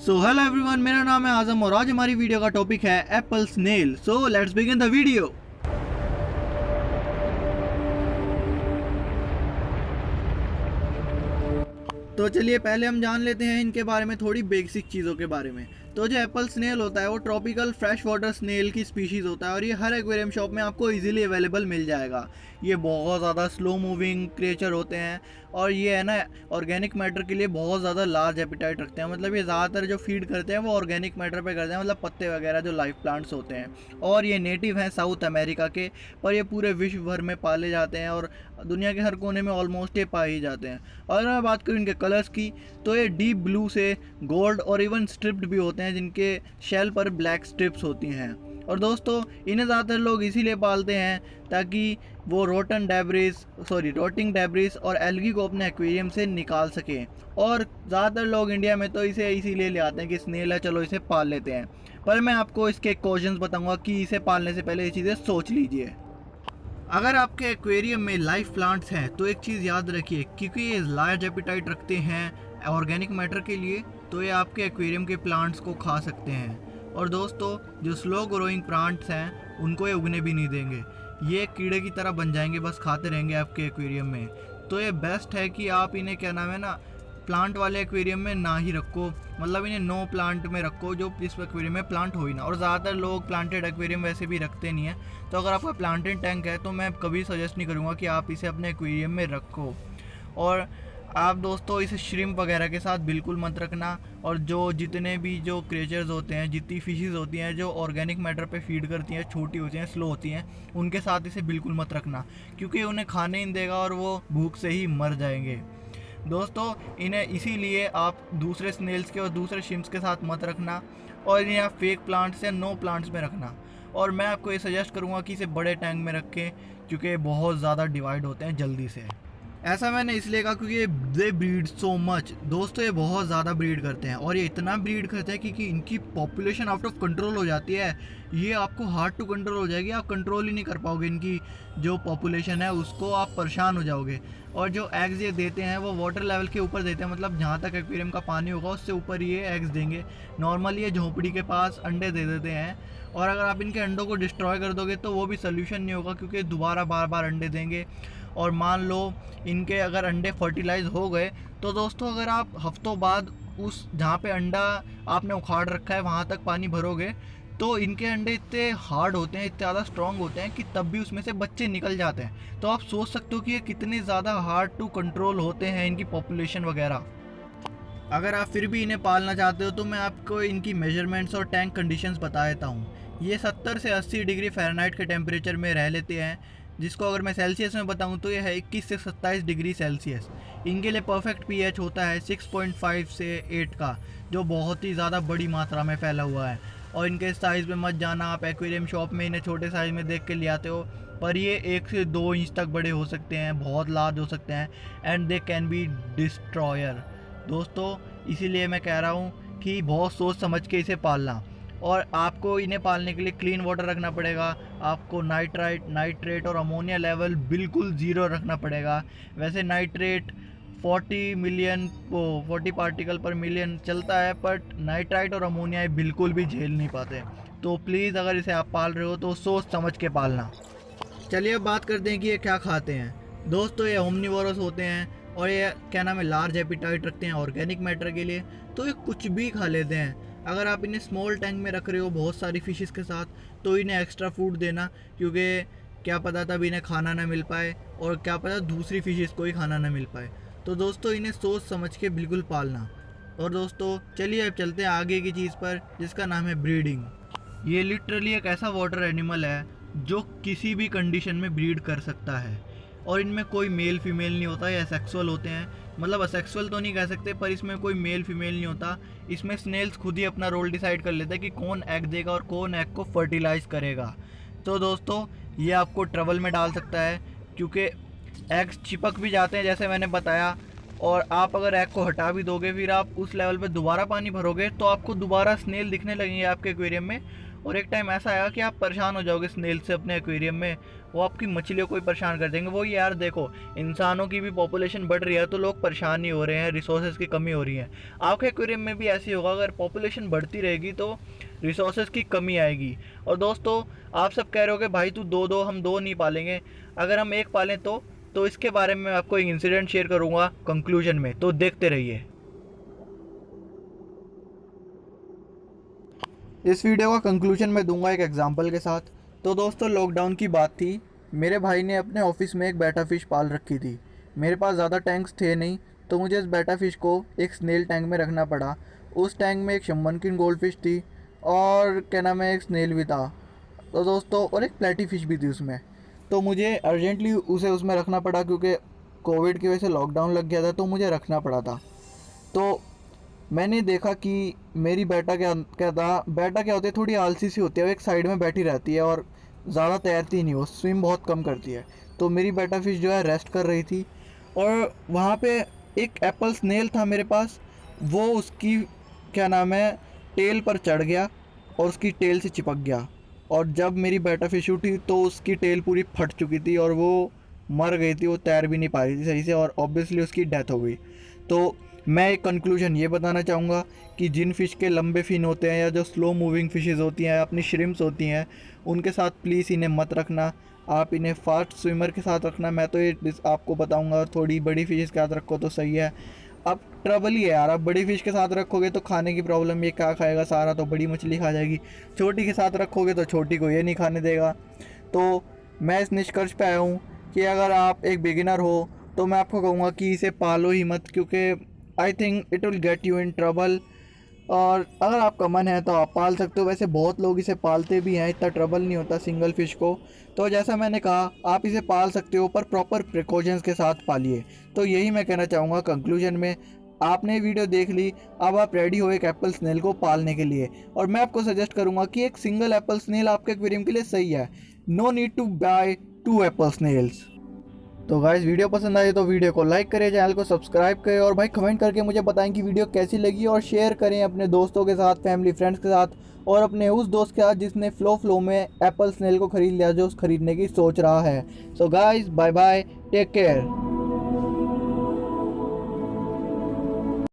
So hello everyone, मेरा नाम है आजम और आज हमारी वीडियो का टॉपिक है apple snail. So let's begin the video. तो चलिए पहले हम जान लेते हैं इनके बारे में थोड़ी बेसिक चीज़ों के बारे में। तो जो एप्पल स्नेल होता है वो ट्रॉपिकल फ्रेश वाटर स्नेल की स्पीशीज़ होता है और ये हर एक्वेरियम शॉप में आपको इजीली अवेलेबल मिल जाएगा। ये बहुत ज़्यादा स्लो मूविंग क्रिएचर होते हैं और ये है ना ऑर्गेनिक मैटर के लिए बहुत ज़्यादा लार्ज एपिटाइट रखते हैं। मतलब ये ज़्यादातर जो फीड करते हैं वो ऑर्गेनिक मैटर पे करते हैं, मतलब पत्ते वगैरह जो लाइव प्लांट्स होते हैं। और ये नेटिव हैं साउथ अमेरिका के, पर ये पूरे विश्व भर में पाले जाते हैं और दुनिया के हर कोने में ऑलमोस्ट ये पाए ही जाते हैं। और अगर मैं बात करूँ इनके कलर्स की तो ये डीप ब्लू से गोल्ड और इवन स्ट्रिप्ड भी होते हैं, जिनके शेल पर ब्लैक स्ट्रिप्स होती हैं। और दोस्तों इन्हें ज़्यादातर लोग इसीलिए पालते हैं ताकि वो रोटिंग डेब्रिस और एल्गी को अपने एक्वेरियम से निकाल सकें। और ज़्यादातर लोग इंडिया में तो इसे इसीलिए ले आते हैं कि स्नेल है, चलो इसे पाल लेते हैं। पर मैं आपको इसके कॉशंस बताऊंगा कि इसे पालने से पहले ये चीज़ें सोच लीजिए। अगर आपके एक्वेरियम में लाइव प्लांट्स हैं तो एक चीज़ याद रखिए, क्योंकि ये लार्ज एपिटाइट रखते हैं ऑर्गेनिक मैटर के लिए, तो ये आपके एक्वेरियम के प्लांट्स को खा सकते हैं। और दोस्तों जो स्लो ग्रोइंग प्लांट्स हैं उनको ये उगने भी नहीं देंगे, ये कीड़े की तरह बन जाएंगे, बस खाते रहेंगे आपके एक्वेरियम में। तो ये बेस्ट है कि आप इन्हें क्या नाम है ना प्लांट वाले एक्वेरियम में ना ही रखो, मतलब इन्हें नो प्लांट में रखो जो इस एक्वेरियम में प्लांट हो ही ना। और ज़्यादातर लोग प्लांटेड एक्वेरियम वैसे भी रखते नहीं है, तो अगर आपका प्लांटेड टैंक है तो मैं कभी सजेस्ट नहीं करूँगा कि आप इसे अपने एक्वेरियम में रखो। और आप दोस्तों इसे श्रिम्प वगैरह के साथ बिल्कुल मत रखना। और जो जितने भी जो क्रिएचर्स होते हैं, जितनी फिशेस होती हैं जो ऑर्गेनिक मैटर पे फीड करती हैं, छोटी होती हैं, स्लो होती हैं, उनके साथ इसे बिल्कुल मत रखना, क्योंकि उन्हें खाने ही नहीं देगा और वो भूख से ही मर जाएंगे। दोस्तों इन्हें इसीलिए आप दूसरे स्नेल्स के और दूसरे शिम्स के साथ मत रखना, और इन्हें आप फेक प्लांट्स या नो प्लांट्स में रखना। और मैं आपको ये सजेस्ट करूँगा कि इसे बड़े टैंक में रखें, क्योंकि बहुत ज़्यादा डिवाइड होते हैं जल्दी से। ऐसा मैंने इसलिए कहा क्योंकि दे ब्रीड सो मच। दोस्तों ये बहुत ज़्यादा ब्रीड करते हैं और ये इतना ब्रीड करते हैं कि इनकी पॉपुलेशन आउट ऑफ कंट्रोल हो जाती है। ये आपको हार्ड टू कंट्रोल हो जाएगी, आप कंट्रोल ही नहीं कर पाओगे इनकी जो पॉपुलेशन है उसको, आप परेशान हो जाओगे। और जो एग्स ये देते हैं वो वाटर लेवल के ऊपर देते हैं, मतलब जहाँ तक एक्वेरियम का पानी होगा उससे ऊपर ये एग्स देंगे। नॉर्मली ये झोंपड़ी के पास अंडे दे देते हैं, और अगर आप इनके अंडों को डिस्ट्रॉय कर दोगे तो वो भी सोल्यूशन नहीं होगा, क्योंकि दोबारा बार बार अंडे देंगे। और मान लो इनके अगर अंडे फर्टिलाइज हो गए तो दोस्तों अगर आप हफ्तों बाद उस जहाँ पे अंडा आपने उखाड़ रखा है वहाँ तक पानी भरोगे तो इनके अंडे इतने हार्ड होते हैं, इतने ज़्यादा स्ट्रॉन्ग होते हैं कि तब भी उसमें से बच्चे निकल जाते हैं। तो आप सोच सकते हो कि ये कितने ज़्यादा हार्ड टू कंट्रोल होते हैं इनकी पॉपुलेशन वगैरह। अगर आप फिर भी इन्हें पालना चाहते हो तो मैं आपको इनकी मेजरमेंट्स और टैंक कंडीशंस बता देता हूँ। ये 70 से 80 डिग्री फ़ारेनहाइट के टेम्परेचर में रह लेते हैं, जिसको अगर मैं सेल्सियस में बताऊं तो ये है 21 से 27 डिग्री सेल्सियस। इनके लिए परफेक्ट पीएच होता है 6.5 से 8 का, जो बहुत ही ज़्यादा बड़ी मात्रा में फैला हुआ है। और इनके साइज़ में मत जाना, आप एक्वेरियम शॉप में इन्हें छोटे साइज़ में देख के ले आते हो, पर ये 1 से 2 इंच तक बड़े हो सकते हैं, बहुत लार्ज हो सकते हैं, and they can be destroyer. दोस्तों इसीलिए मैं कह रहा हूँ कि बहुत सोच समझ के इसे पालना। और आपको इन्हें पालने के लिए क्लीन वाटर रखना पड़ेगा, आपको नाइट्रेट और अमोनिया लेवल बिल्कुल ज़ीरो रखना पड़ेगा। वैसे नाइट्रेट 40 पार्टिकल पर मिलियन चलता है, बट नाइट्राइट और अमोनिया बिल्कुल भी झेल नहीं पाते। तो प्लीज़ अगर इसे आप पाल रहे हो तो सोच समझ के पालना। चलिए अब बात करते हैं कि ये क्या खाते हैं। दोस्तों ये ओमनिवोरस होते हैं और ये क्या नाम है लार्ज एपिटाइट रखते हैं ऑर्गेनिक मैटर के लिए, तो ये कुछ भी खा लेते हैं। अगर आप इन्हें स्मॉल टैंक में रख रहे हो बहुत सारी फिशेस के साथ तो इन्हें एक्स्ट्रा फूड देना, क्योंकि क्या पता तब इन्हें खाना ना मिल पाए और क्या पता दूसरी फिशेस को ही खाना ना मिल पाए। तो दोस्तों इन्हें सोच समझ के बिल्कुल पालना। और दोस्तों चलिए अब चलते हैं आगे की चीज़ पर, जिसका नाम है ब्रीडिंग। ये लिटरली एक ऐसा वाटर एनिमल है जो किसी भी कंडीशन में ब्रीड कर सकता है, और इनमें कोई मेल फीमेल नहीं होता, ये असेक्सुअल होते हैं। मतलब असेक्सुअल तो नहीं कह सकते, पर इसमें कोई मेल फीमेल नहीं होता। इसमें स्नेल्स खुद ही अपना रोल डिसाइड कर लेते हैं कि कौन एग देगा और कौन एग को फर्टिलाइज करेगा। तो दोस्तों ये आपको ट्रबल में डाल सकता है, क्योंकि एग्स चिपक भी जाते हैं जैसे मैंने बताया, और आप अगर एग को हटा भी दोगे फिर आप उस लेवल पे दोबारा पानी भरोगे तो आपको दोबारा स्नेल दिखने लगेंगे आपके एक्वेरियम में। और एक टाइम ऐसा आएगा कि आप परेशान हो जाओगे स्नेल से अपने एक्वेरियम में, वो आपकी मछलियों को भी परेशान कर देंगे। वो यार देखो, इंसानों की भी पॉपुलेशन बढ़ रही है तो लोग परेशान ही हो रहे हैं, रिसोर्सेज की कमी हो रही है। आपके एक्वेरियम में भी ऐसे होगा, अगर पॉपुलेशन बढ़ती रहेगी तो रिसोर्सेज की कमी आएगी। और दोस्तों, आप सब कह रहे हो कि भाई तू दो हम दो नहीं पालेंगे, अगर हम एक पालें तो इसके बारे में मैं आपको एक इंसिडेंट शेयर करूंगा कंक्लूजन में, तो देखते रहिए। इस वीडियो का कंक्लूजन मैं दूंगा एक एग्जांपल के साथ। तो दोस्तों, लॉकडाउन की बात थी, मेरे भाई ने अपने ऑफिस में एक बेटा फ़िश पाल रखी थी। मेरे पास ज़्यादा टैंक्स थे नहीं, तो मुझे इस बेटा फ़िश को एक स्नेल टैंक में रखना पड़ा। उस टैंक में एक शम्मनकिन गोल्ड फिश थी और क्या नाम है, एक स्नेल भी था, तो दोस्तों, और एक प्लेटी फ़िश भी थी उसमें। तो मुझे अर्जेंटली उसे उसमें रखना पड़ा क्योंकि कोविड की वजह से लॉकडाउन लग गया था, तो मुझे रखना पड़ा था। तो मैंने देखा कि मेरी बेटा क्या होती है, थोड़ी आलसी सी होती है, वो एक साइड में बैठी रहती है और ज़्यादा तैरती नहीं, वो स्विम बहुत कम करती है। तो मेरी बेटा फिश जो है रेस्ट कर रही थी और वहाँ पे एक एप्पल स्नेल था मेरे पास। वो उसकी क्या नाम है, टेल पर चढ़ गया और उसकी टेल से चिपक गया। और जब मेरी बेटा फिश उठी तो उसकी टेल पूरी फट चुकी थी और वो मर गई थी, वो तैर भी नहीं पा रही थी सही से, और ऑब्वियसली उसकी डेथ हो गई। तो मैं एक कंक्लूजन ये बताना चाहूँगा कि जिन फ़िश के लंबे फिन होते हैं या जो स्लो मूविंग फ़िशेज़ होती हैं, अपनी श्रिम्प्स होती हैं, उनके साथ प्लीज़ इन्हें मत रखना। आप इन्हें फास्ट स्विमर के साथ रखना। मैं तो ये आपको बताऊँगा, थोड़ी बड़ी फ़िशेज़ के साथ रखो तो सही है। अब ट्रबल ही है यार, आप बड़ी फ़िश के साथ रखोगे तो खाने की प्रॉब्लम, ये क्या खाएगा, सारा तो बड़ी मछली खा जाएगी। छोटी के साथ रखोगे तो छोटी को ये नहीं खाने देगा। तो मैं इस निष्कर्ष पे आया हूँ कि अगर आप एक बिगिनर हो तो मैं आपको कहूँगा कि इसे पालो ही मत, क्योंकि I think it will get you in trouble. और अगर आपका मन है तो आप पाल सकते हो, वैसे बहुत लोग इसे पालते भी हैं, इतना ट्रबल नहीं होता सिंगल फ़िश को। तो जैसा मैंने कहा, आप इसे पाल सकते हो पर प्रॉपर प्रिकॉशंस के साथ पालिए। तो यही मैं कहना चाहूँगा कंक्लूजन में। आपने वीडियो देख ली, अब आप रेडी हो एक एप्पल स्नेल को पालने के लिए, और मैं आपको सजेस्ट करूँगा कि एक सिंगल एप्पल स्नेल आपके एक्वेरियम के लिए सही है। No need to buy 2 apple snails. तो गाइस, वीडियो पसंद आई तो वीडियो को लाइक करें, चैनल को सब्सक्राइब करें, और भाई कमेंट करके मुझे बताएं कि वीडियो कैसी लगी, और शेयर करें अपने दोस्तों के साथ, फैमिली फ्रेंड्स के साथ, और अपने उस दोस्त के साथ जिसने फ्लो में एप्पल स्नेल को ख़रीद लिया, जो खरीदने की सोच रहा है। So guys, bye bye, take care.